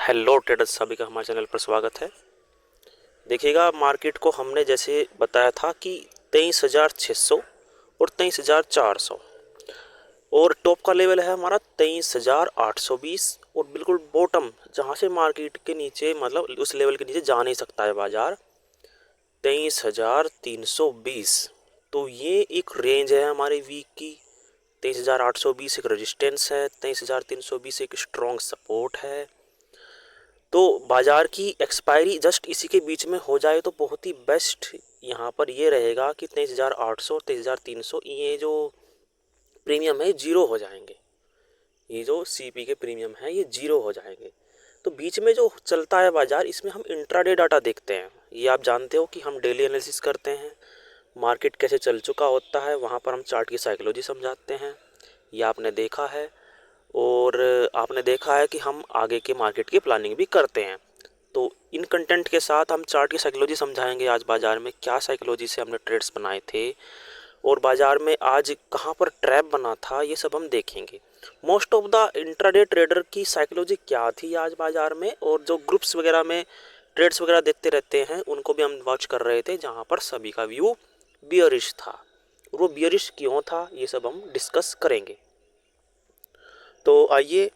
Hello traders, सभी का हमारे चैनल पर स्वागत है। देखिएगा, मार्केट को हमने जैसे बताया था कि 23,600 और 23,400 और टॉप का लेवल है हमारा 23,820 और बिल्कुल बॉटम जहां से मार्केट के नीचे मतलब उस लेवल के नीचे जा नहीं सकता है बाजार 23,320। तो ये एक रेंज है हमारे वीक की। 23,820 एक रेजिस्टेंस है, 23,320 एक स्ट्रॉन्ग सपोर्ट है। तो बाजार की एक्सपायरी जस्ट इसी के बीच में हो जाए तो बहुत ही बेस्ट यहाँ पर ये रहेगा कि 23,800 23,300 ये जो प्रीमियम है जीरो हो जाएंगे। ये जो सीपी के प्रीमियम है ये जीरो हो जाएंगे। तो बीच में जो चलता है बाजार, इसमें हम इंट्राडे डाटा देखते हैं। ये आप जानते हो कि हम डेली एनालिसिस करते हैं, मार्केट कैसे चल चुका होता है वहाँ पर हम चार्ट की साइकोलॉजी समझाते हैं। ये आपने देखा है। और आपने देखा है कि हम आगे के मार्केट की प्लानिंग भी करते हैं। तो इन कंटेंट के साथ हम चार्ट की साइकोलॉजी समझाएंगे, आज बाजार में क्या साइकोलॉजी से हमने ट्रेड्स बनाए थे और बाजार में आज कहां पर ट्रैप बना था, ये सब हम देखेंगे। Most of the intraday trader की साइकोलॉजी क्या थी आज बाजार में, और जो ग्रुप्स वगैरह में ट्रेड्स वगैरह देखते रहते हैं उनको भी हम वॉच कर रहे थे, जहां पर सभी का व्यू बियरिश था। और वो बियरिश क्यों था ये सब हम डिस्कस करेंगे। तो आइए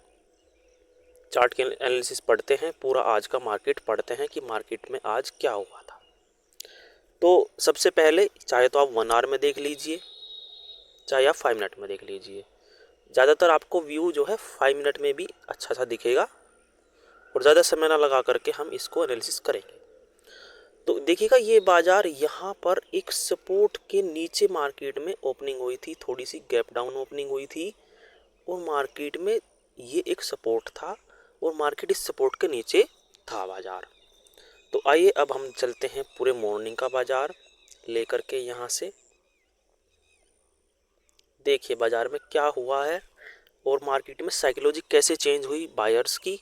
चार्ट के एनालिसिस पढ़ते हैं, पूरा आज का मार्केट पढ़ते हैं कि मार्केट में आज क्या हुआ था। तो सबसे पहले चाहे तो आप 1 आवर में देख लीजिए, चाहे आप 5 मिनट में देख लीजिए। ज़्यादातर आपको व्यू जो है 5 मिनट में भी अच्छा सा दिखेगा और ज़्यादा समय ना लगा करके हम इसको एनालिसिस करेंगे। तो देखिएगा, ये बाजार यहाँ पर एक सपोर्ट के नीचे मार्केट में ओपनिंग हुई थी, थोड़ी सी गैप डाउन ओपनिंग हुई थी और मार्केट में ये एक सपोर्ट था और मार्केट इस सपोर्ट के नीचे था बाजार। तो आइए अब हम चलते हैं पूरे मॉर्निंग का बाजार लेकर के। यहाँ से देखिए बाजार में क्या हुआ है और मार्केट में साइकोलॉजी कैसे चेंज हुई बायर्स की।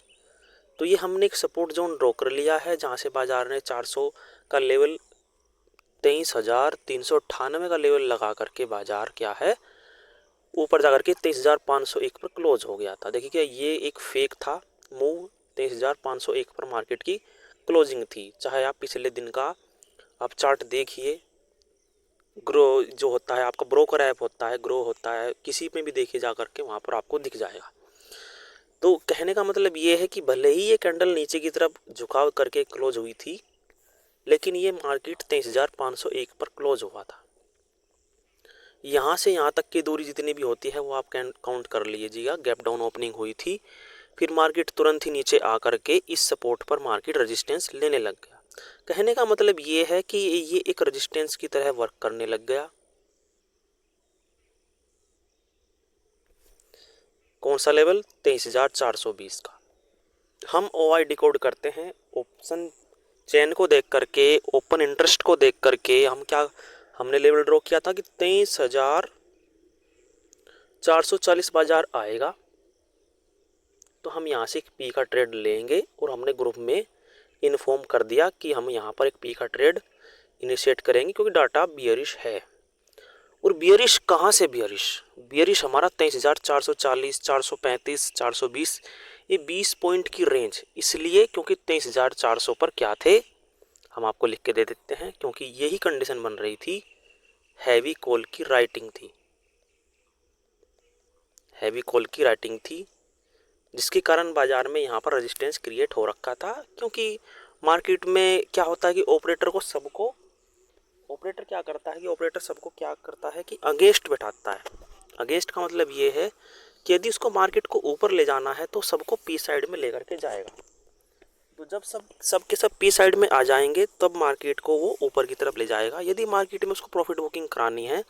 तो ये हमने एक सपोर्ट जोन ड्रॉ कर लिया है, जहाँ से बाजार ने 400 का लेवल 23,398 का लेवल लगा करके बाजार क्या है ऊपर जाकर के 23,501 पर क्लोज हो गया था। देखिए क्या ये एक फेक था मूव, 23,501 पर मार्केट की क्लोजिंग थी। चाहे आप पिछले दिन का आप चार्ट देखिए, ग्रो जो होता है आपका ब्रोकर ऐप होता है, ग्रो होता है, किसी में भी देखिए जा करके वहाँ पर आपको दिख जाएगा। तो कहने का मतलब ये है कि भले ही ये कैंडल नीचे की तरफ झुकाव करके क्लोज हुई थी, लेकिन ये मार्केट 23,501 पर क्लोज हुआ था। यहाँ से यहाँ तक की दूरी जितनी भी होती है वो आप काउंट कर लीजिएगा। गैप डाउन ओपनिंग हुई थी, फिर मार्केट तुरंत ही नीचे आकर के इस सपोर्ट पर मार्केट रेजिस्टेंस लेने लग गया। कहने का मतलब ये है कि ये एक रेजिस्टेंस की तरह वर्क करने लग गया। कौन सा लेवल? 23,420 का। हम ओआई डिकोड करते हैं ऑप्शन चेन को देख करके, ओपन इंटरेस्ट को देख करके। हम क्या हमने लेवल ड्रॉ किया था कि 23,440 बाजार आएगा तो हम यहाँ से एक पी का ट्रेड लेंगे, और हमने ग्रुप में इन्फॉर्म कर दिया कि हम यहाँ पर एक पी का ट्रेड इनिशिएट करेंगे क्योंकि डाटा बियरिश है। और बियरिश कहाँ से बियरिश? बियरिश हमारा 23,440, 435, 420, ये 20 पॉइंट की रेंज इसलिए क्योंकि 23,400 पर क्या थे, हम आपको लिख के दे देते हैं, क्योंकि यही कंडीशन बन रही थी, हैवी कॉल की राइटिंग थी, हैवी कॉल की राइटिंग थी, जिसके कारण बाजार में यहाँ पर रेजिस्टेंस क्रिएट हो रखा था। क्योंकि मार्केट में क्या होता है कि ऑपरेटर सबको क्या करता है कि अगेंस्ट बैठाता है। अगेंस्ट का मतलब ये है कि यदि उसको मार्केट को ऊपर ले जाना है तो सबको पी साइड में लेकर के जाएगा। तो जब सब के सब पी साइड में आ जाएंगे तब मार्केट को वो ऊपर की तरफ ले जाएगा। यदि मार्केट में उसको प्रॉफिट बुकिंग करानी है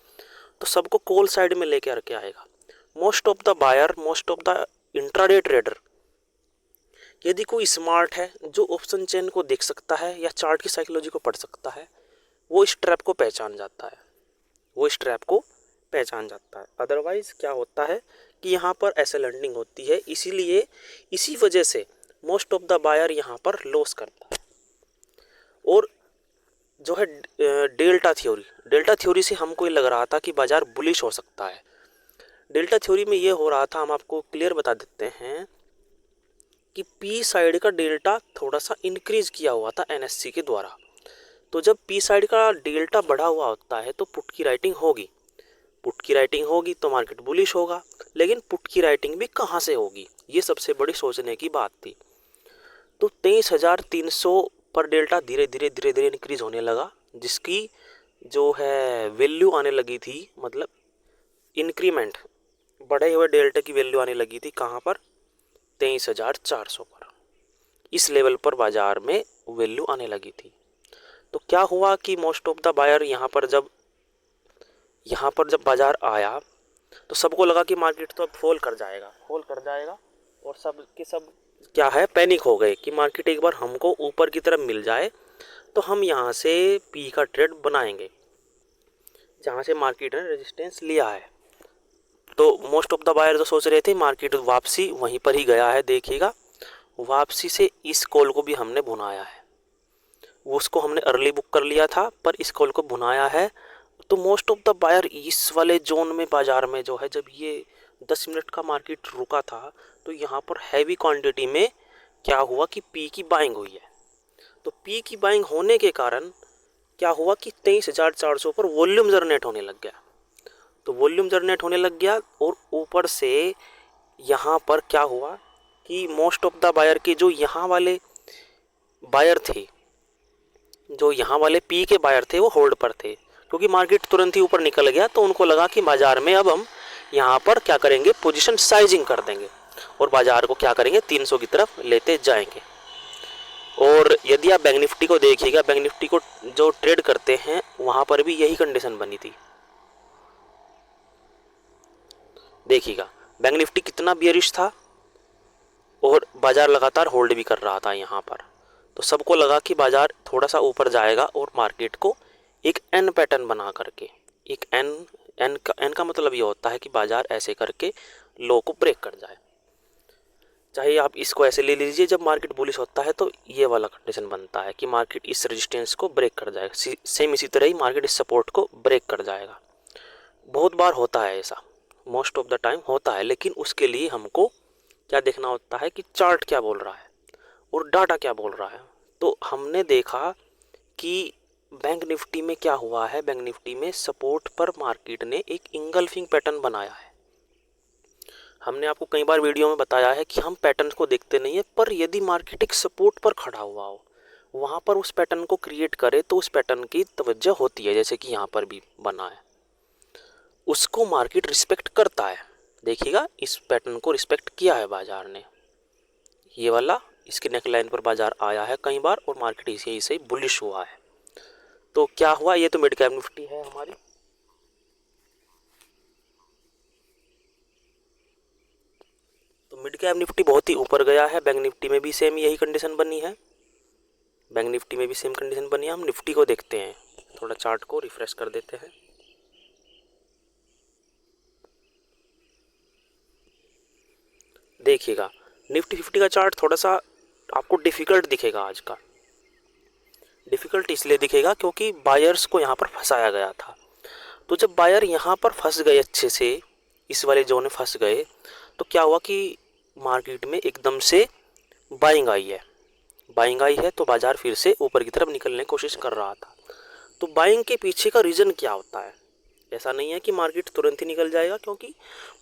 तो सबको कॉल साइड में लेके आके आएगा। Most of the buyer, most of the intraday trader, यदि कोई स्मार्ट है जो ऑप्शन चेन को देख सकता है या चार्ट की साइकोलॉजी को पढ़ सकता है, वो इस ट्रैप को पहचान जाता है, अदरवाइज क्या होता है कि यहाँ पर ऐसे लैंडिंग होती है। इसीलिए इसी वजह से मोस्ट ऑफ द बायर यहाँ पर लॉस करता है। और जो है डेल्टा थ्योरी से हमको ये लग रहा था कि बाजार बुलिश हो सकता है। डेल्टा थ्योरी में ये हो रहा था, हम आपको क्लियर बता देते हैं कि पी साइड का डेल्टा थोड़ा सा इंक्रीज किया हुआ था एनएससी के द्वारा। तो जब पी साइड का डेल्टा बढ़ा हुआ होता है तो पुट की राइटिंग होगी, पुट की राइटिंग होगी तो मार्केट बुलिश होगा। लेकिन पुट की राइटिंग भी कहाँ से होगी, ये सबसे बड़ी सोचने की बात थी। तो 23,300 पर डेल्टा धीरे धीरे धीरे धीरे इंक्रीज होने लगा, जिसकी जो है वैल्यू आने लगी थी, मतलब इंक्रीमेंट बढ़े हुए डेल्टा की वैल्यू आने लगी थी कहाँ पर, 23,400 पर। इस लेवल पर बाजार में वैल्यू आने लगी थी। तो क्या हुआ कि मोस्ट ऑफ द बायर यहाँ पर जब बाजार आया तो सबको लगा कि मार्केट तो अब फॉल कर जाएगा और सब के सब क्या है, पैनिक हो गए कि मार्केट एक बार हमको ऊपर की तरफ मिल जाए तो हम यहाँ से पी का ट्रेड बनाएंगे, जहाँ से मार्केट ने रेजिस्टेंस लिया है। तो मोस्ट ऑफ द बायर जो सोच रहे थे मार्केट वापसी वहीं पर ही गया है, देखिएगा वापसी से इस कॉल को भी हमने भुनाया है, वो उसको हमने अर्ली बुक कर लिया था पर इस कॉल को भुनाया है। तो मोस्ट ऑफ द बायर इस वाले जोन में बाजार में जो है, जब ये 10 मिनट का मार्केट रुका था तो यहाँ पर हैवी क्वांटिटी में क्या हुआ कि पी की बाइंग हुई है। तो पी की बाइंग होने के कारण क्या हुआ कि 23,400 पर वॉल्यूम जनरेट होने लग गया। तो वॉल्यूम जनरेट होने लग गया और ऊपर से यहाँ पर क्या हुआ कि मोस्ट ऑफ द बायर के जो यहाँ वाले बायर थे, जो यहाँ वाले पी के बायर थे वो होल्ड पर थे, क्योंकि मार्केट तुरंत ही ऊपर निकल गया। तो उनको लगा कि बाजार में अब हम यहाँ पर क्या करेंगे, पोजीशन साइजिंग कर देंगे और बाजार को क्या करेंगे, 300 की तरफ लेते जाएंगे। और यदि आप बैंक निफ्टी को देखिएगा, बैंक निफ्टी को जो ट्रेड करते हैं वहाँ पर भी यही कंडीशन बनी थी। देखिएगा बैंक निफ्टी कितना बियरिश था और बाजार लगातार होल्ड भी कर रहा था यहाँ पर। तो सबको लगा कि बाजार थोड़ा सा ऊपर जाएगा और मार्केट को एक एन पैटर्न बना करके, एक एन का मतलब ये होता है कि बाजार ऐसे करके लो को ब्रेक कर जाए। चाहे आप इसको ऐसे ले लीजिए, जब मार्केट बुलिश होता है तो ये वाला कंडीशन बनता है कि मार्केट इस रेजिस्टेंस को ब्रेक कर जाएगा, सेम इसी तरह ही मार्केट इस सपोर्ट को ब्रेक कर जाएगा। बहुत बार होता है ऐसा, मोस्ट ऑफ द टाइम होता है। लेकिन उसके लिए हमको क्या देखना होता है कि चार्ट क्या बोल रहा है और डाटा क्या बोल रहा है। तो हमने देखा कि बैंक निफ्टी में क्या हुआ है, बैंक निफ्टी में सपोर्ट पर मार्केट ने एक इंगल्फिंग पैटर्न बनाया है। हमने आपको कई बार वीडियो में बताया है कि हम पैटर्न को देखते नहीं है, पर यदि मार्केट एक सपोर्ट पर खड़ा हुआ हो, वहाँ पर उस पैटर्न को क्रिएट करे तो उस पैटर्न की तवज्जो होती है, जैसे कि यहाँ पर भी बना है, उसको मार्केट रिस्पेक्ट करता है। देखिएगा इस पैटर्न को रिस्पेक्ट किया है बाजार ने, ये वाला इसके नेक लाइन पर बाजार आया है कई बार और मार्केट इसे ही बुलिश हुआ है। तो क्या हुआ, ये तो मिड कैप निफ्टी है हमारी। तो मिड कैप निफ्टी बहुत ही ऊपर गया है, बैंक निफ्टी में भी सेम यही कंडीशन बनी है, बैंक निफ्टी में भी सेम कंडीशन बनी है। हम निफ्टी को देखते हैं, थोड़ा चार्ट को रिफ्रेश कर देते हैं। देखिएगा निफ्टी 50 का चार्ट थोड़ा सा आपको डिफ़िकल्ट दिखेगा आज का। डिफ़िकल्ट इसलिए दिखेगा क्योंकि बायर्स को यहाँ पर फंसाया गया था। तो जब बायर यहाँ पर फंस गए, अच्छे से इस वाले जोन में फंस गए, तो क्या हुआ कि मार्केट में एकदम से बाइंग आई है तो बाजार फिर से ऊपर की तरफ निकलने की कोशिश कर रहा था। तो बाइंग के पीछे का रीज़न क्या होता है, ऐसा नहीं है कि मार्केट तुरंत ही निकल जाएगा, क्योंकि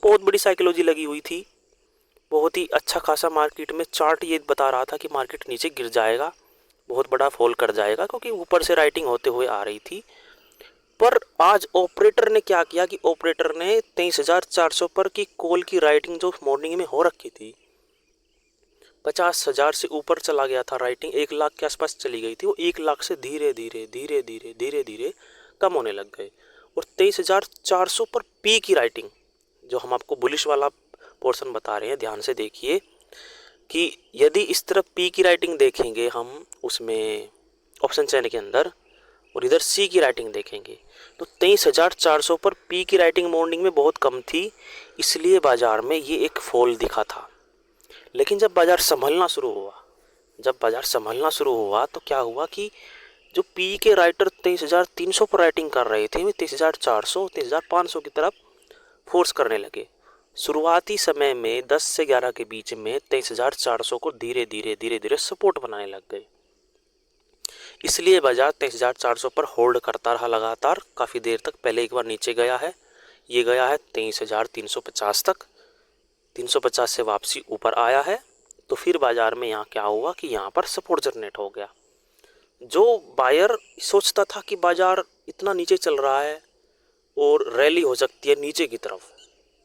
बहुत बड़ी साइकोलॉजी लगी हुई थी। बहुत ही अच्छा खासा मार्केट में चार्ट ये बता रहा था कि मार्केट नीचे गिर जाएगा, बहुत बड़ा फॉल कर जाएगा, क्योंकि ऊपर से राइटिंग होते हुए आ रही थी। पर आज ऑपरेटर ने क्या किया कि ऑपरेटर ने 23,400 पर की कॉल की राइटिंग जो मॉर्निंग में हो रखी थी, 50,000 से ऊपर चला गया था राइटिंग, 1 लाख के आसपास चली गई थी, वो 1 लाख से धीरे धीरे कम होने लग गए। और 23,400 पर पी की राइटिंग, जो हम आपको बुलिश वाला पोर्शन बता रहे हैं, ध्यान से देखिए कि यदि इस तरफ पी की राइटिंग देखेंगे हम उसमें ऑप्शन चैन के अंदर, और इधर सी की राइटिंग देखेंगे, तो 23,400 पर पी की राइटिंग मॉर्निंग में बहुत कम थी, इसलिए बाजार में ये एक फॉल दिखा था। लेकिन जब बाजार संभलना शुरू हुआ तो क्या हुआ कि जो पी के राइटर 23,300 पर राइटिंग कर रहे थे, वे 23,400 23,500 की तरफ फोर्स करने लगे। शुरुआती समय में 10 से 11 के बीच में 23,400 को धीरे धीरे सपोर्ट बनाने लग गए। इसलिए बाजार 23,400 पर होल्ड करता रहा लगातार काफ़ी देर तक। पहले एक बार नीचे गया है, ये गया है 23,350 तक, 350 से वापसी ऊपर आया है। तो फिर बाजार में यहाँ क्या हुआ कि यहाँ पर सपोर्ट जनरेट हो गया। जो बायर सोचता था कि बाजार इतना नीचे चल रहा है और रैली हो सकती है नीचे की तरफ,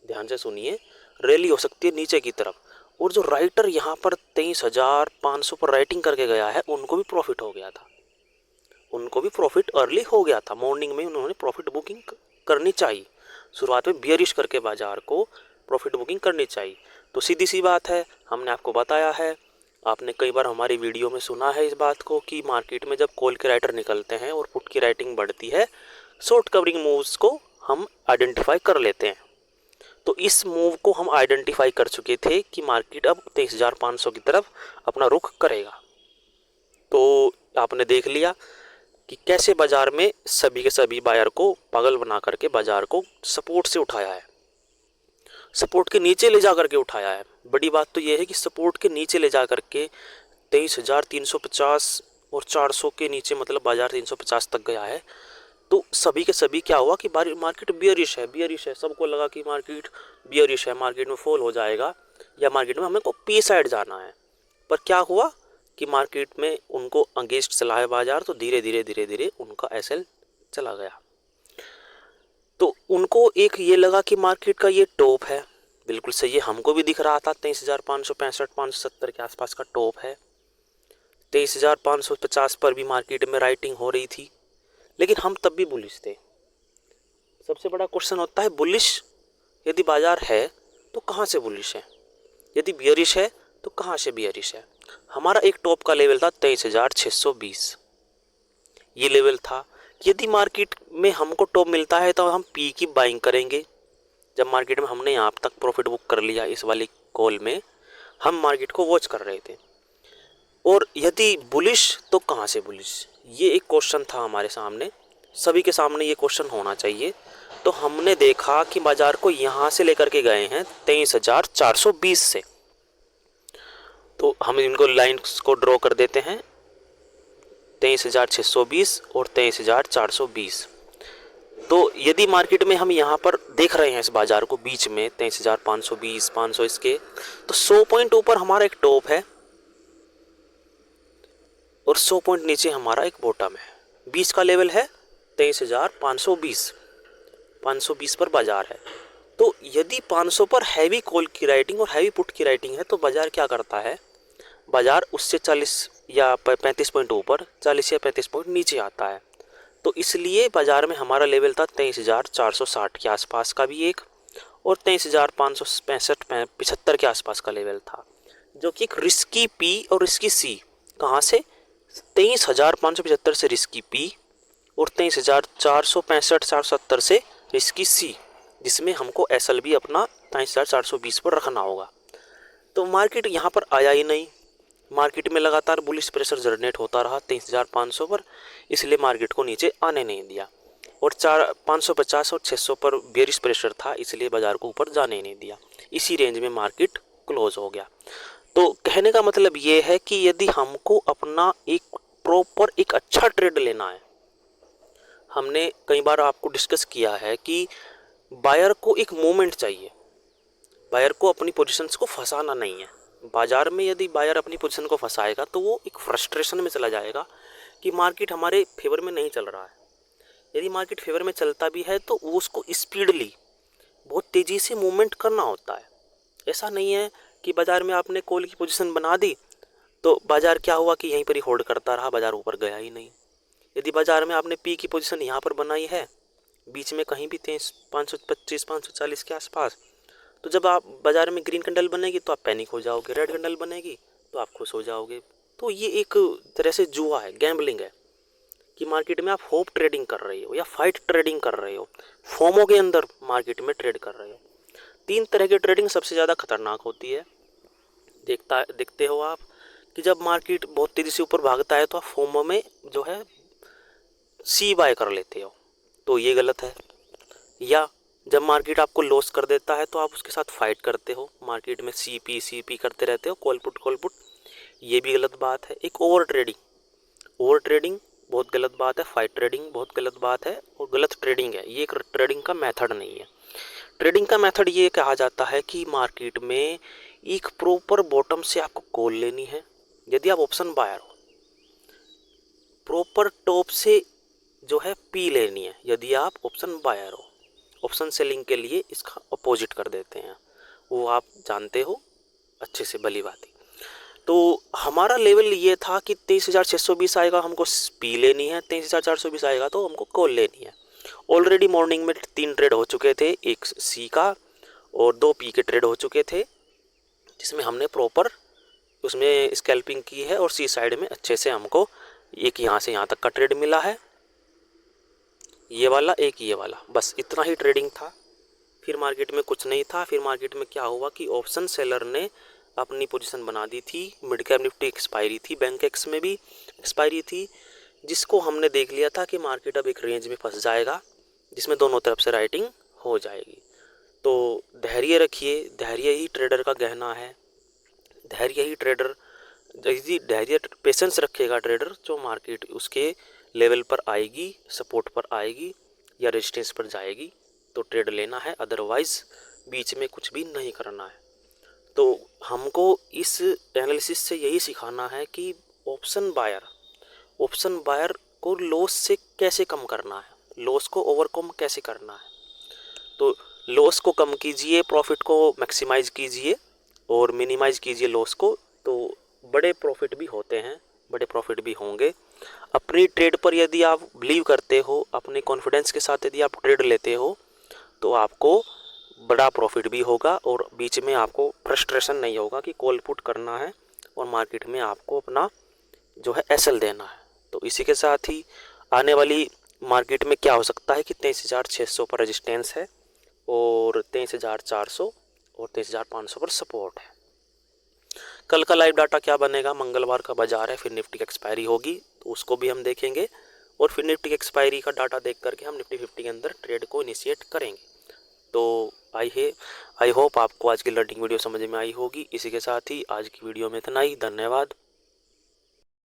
ध्यान से सुनिए, रैली हो सकती है नीचे की तरफ, और जो राइटर यहाँ पर 23,500 पर राइटिंग करके गया है उनको भी प्रॉफिट हो गया था, उनको भी प्रॉफिट अर्ली हो गया था। मॉर्निंग में उन्होंने प्रॉफिट बुकिंग करनी चाहिए, शुरुआत में बियरिश करके बाजार को प्रॉफिट बुकिंग करनी चाहिए। तो सीधी सी बात है, हमने आपको बताया है, आपने कई बार हमारी वीडियो में सुना है इस बात को कि मार्केट में जब कॉल के राइटर निकलते हैं और पुट की राइटिंग बढ़ती है, शॉर्ट कवरिंग मूव्स को हम आइडेंटिफाई कर लेते हैं। तो इस मूव को हम आइडेंटिफाई कर चुके थे कि मार्केट अब 23,500 की तरफ अपना रुख करेगा। तो आपने देख लिया कि कैसे बाजार में सभी के सभी बायर को पागल बना करके बाजार को सपोर्ट से उठाया है, सपोर्ट के नीचे ले जा करके उठाया है। बड़ी बात तो यह है कि सपोर्ट के नीचे ले जा करके 23,350 और 400 के नीचे, मतलब बाजार 350 तक गया है। तो सभी के सभी क्या हुआ कि मार्केट बियरिश है, सबको लगा कि मार्केट बियरिश है, मार्केट में फॉल हो जाएगा या मार्केट में हमें को पी साइड जाना है। पर क्या हुआ कि मार्केट में उनको अगेंस्ट चला है बाजार, तो धीरे धीरे उनका एसएल चला गया। तो उनको एक ये लगा कि मार्केट का ये टॉप है, बिल्कुल सही है, हमको भी दिख रहा था 23,565 570 के आसपास का टॉप है। 23,550 पर भी मार्केट में राइटिंग हो रही थी, लेकिन हम तब भी बुलिश थे। सबसे बड़ा क्वेश्चन होता है, बुलिश यदि बाजार है तो कहाँ से बुलिश है, यदि बियरिश है तो कहाँ से बियरिश है। हमारा एक टॉप का लेवल था 23,620, ये लेवल था। यदि मार्केट में हमको टॉप मिलता है तो हम पी की बाइंग करेंगे। जब मार्केट में हमने यहाँ तक प्रॉफिट बुक कर लिया, इस वाली कॉल में हम मार्केट को वॉच कर रहे थे, और यदि बुलिश तो कहाँ से बुलिश, ये एक क्वेश्चन था हमारे सामने, सभी के सामने ये क्वेश्चन होना चाहिए। तो हमने देखा कि बाजार को यहाँ से लेकर के गए हैं 23,420 से। तो हम इनको लाइन्स को ड्रॉ कर देते हैं, 23,620 और 23,420। तो यदि मार्केट में हम यहाँ पर देख रहे हैं इस बाजार को बीच में 23,520 500 इसके, तो 100 पॉइंट ऊपर हमारा एक टॉप है और 100 पॉइंट नीचे हमारा एक बॉटम है। बीच का लेवल है 23,520, 520 पर बाजार है। तो यदि 500 पर हैवी कॉल की राइटिंग और हैवी पुट की राइटिंग है तो बाजार क्या करता है, बाजार उससे 40 या 35 पॉइंट ऊपर, 40 या 35 पॉइंट नीचे आता है। तो इसलिए बाजार में हमारा लेवल था 23,460 के आसपास का भी एक, और 23,565 75 के आसपास का लेवल था, जो कि एक रिस्की पी और रिस्की सी। कहाँ से, 23,575 से रिस्की पी और 23,465 470 से रिस्की सी, जिसमें हमको एसएल भी अपना 23,420 पर रखना होगा। तो मार्केट यहाँ पर आया ही नहीं, मार्केट में लगातार बुलिश प्रेशर जनरेट होता रहा 23,500 पर, इसलिए मार्केट को नीचे आने नहीं दिया, और 550 और 600 पर बेरिश प्रेशर था, इसलिए बाजार को ऊपर जाने नहीं दिया। इसी रेंज में मार्केट क्लोज हो गया। तो कहने का मतलब ये है कि यदि हमको अपना एक प्रॉपर एक अच्छा ट्रेड लेना है, हमने कई बार आपको डिस्कस किया है कि बायर को एक मोमेंट चाहिए, बायर को अपनी पोजीशंस को फंसाना नहीं है। बाजार में यदि बायर अपनी पोजीशन को फंसाएगा तो वो एक फ्रस्ट्रेशन में चला जाएगा कि मार्केट हमारे फेवर में नहीं चल रहा है। यदि मार्केट फेवर में चलता भी है तो वो उसको स्पीडली बहुत तेज़ी से मूवमेंट करना होता है। ऐसा नहीं है कि बाजार में आपने कॉल की पोजीशन बना दी तो बाजार क्या हुआ कि यहीं पर ही होल्ड करता रहा, बाजार ऊपर गया ही नहीं। यदि बाजार में आपने पी की पोजीशन यहाँ पर बनाई है, बीच में कहीं भी 525 540 के आसपास, तो जब आप बाजार में ग्रीन कैंडल बनेगी तो आप पैनिक हो जाओगे, रेड कैंडल बनेगी तो आप खुश हो जाओगे। तो ये एक तरह से जुआ है, गैम्बलिंग है कि मार्केट में आप होप ट्रेडिंग कर रहे हो या फाइट ट्रेडिंग कर रहे हो, फोमो के अंदर मार्केट में ट्रेड कर रहे हो। 3 तरह की ट्रेडिंग सबसे ज़्यादा खतरनाक होती है। देखते हो आप कि जब मार्केट बहुत तेज़ी से ऊपर भागता है तो आप फोमो में जो है सी बाय कर लेते हो, तो ये गलत है। या जब मार्केट आपको लॉस कर देता है तो आप उसके साथ फाइट करते हो, मार्केट में CP करते रहते हो, कॉल पुट, ये भी गलत बात है। एक ओवर ट्रेडिंग बहुत गलत बात है, फाइट ट्रेडिंग बहुत गलत बात है और गलत ट्रेडिंग है, ये एक ट्रेडिंग का मेथड नहीं है। ट्रेडिंग का मेथड ये कहा जाता है कि मार्केट में एक प्रॉपर बॉटम से आपको कॉल लेनी है। यदि आप ऑप्शन बायर हो, प्रॉपर टॉप से जो है पी लेनी है। यदि आप ऑप्शन बायर हो, ऑप्शन सेलिंग के लिए इसका अपोजिट कर देते हैं, वो आप जानते हो अच्छे से भली बात। तो हमारा लेवल ये था कि 23,620 आएगा हमको पी लेनी है, 23,420 आएगा तो हमको कॉल लेनी है। ऑलरेडी मॉर्निंग में 3 ट्रेड हो चुके थे, एक सी का और 2 पी के ट्रेड हो चुके थे, जिसमें हमने प्रॉपर उसमें स्कैल्पिंग की है और सी साइड में अच्छे से हमको एक यहाँ से यहाँ तक का ट्रेड मिला है, ये वाला एक ये वाला, बस इतना ही ट्रेडिंग था। फिर मार्केट में कुछ नहीं था। फिर मार्केट में क्या हुआ कि ऑप्शन सेलर ने अपनी पोजीशन बना दी थी, मिड कैप निफ्टी एक्सपायरी थी, बैंक एक्स में भी एक्सपायरी थी, जिसको हमने देख लिया था कि मार्केट अब एक रेंज में फंस जाएगा जिसमें दोनों तरफ से राइटिंग हो जाएगी। तो धैर्य रखिए, धैर्य ही ट्रेडर का गहना है, धैर्य ही ट्रेडर, यदि धैर्य पेशेंस रखेगा ट्रेडर, जो मार्केट उसके लेवल पर आएगी, सपोर्ट पर आएगी या रेजिस्टेंस पर जाएगी तो ट्रेड लेना है, अदरवाइज़ बीच में कुछ भी नहीं करना है। तो हमको इस एनालिसिस से यही सिखाना है कि ऑप्शन बायर को लॉस से कैसे कम करना है, लॉस को ओवरकम कैसे करना है। तो लॉस को कम कीजिए, प्रॉफिट को मैक्सिमाइज़ कीजिए और मिनिमाइज़ कीजिए लॉस को, तो बड़े प्रॉफिट भी होते हैं, बड़े प्रॉफिट भी होंगे। अपनी ट्रेड पर यदि आप बिलीव करते हो, अपने कॉन्फिडेंस के साथ यदि आप ट्रेड लेते हो तो आपको बड़ा प्रॉफिट भी होगा और बीच में आपको फ्रस्ट्रेशन नहीं होगा कि कॉल पुट करना है और मार्केट में आपको अपना जो है एसएल देना है। तो इसी के साथ ही आने वाली मार्केट में क्या हो सकता है कि 23,600 पर रेजिस्टेंस है और 23,400 और 23,500 पर सपोर्ट है। कल का लाइव डाटा क्या बनेगा, मंगलवार का बाजार है, फिर निफ्टी की एक्सपायरी होगी तो उसको भी हम देखेंगे और फिर निफ्टी की एक्सपायरी का डाटा देख करके हम निफ्टी 50 के अंदर ट्रेड को इनिशिएट करेंगे। तो आई होप आपको आज की लर्निंग वीडियो समझ में आई होगी। इसी के साथ ही आज की वीडियो में इतना ही। धन्यवाद।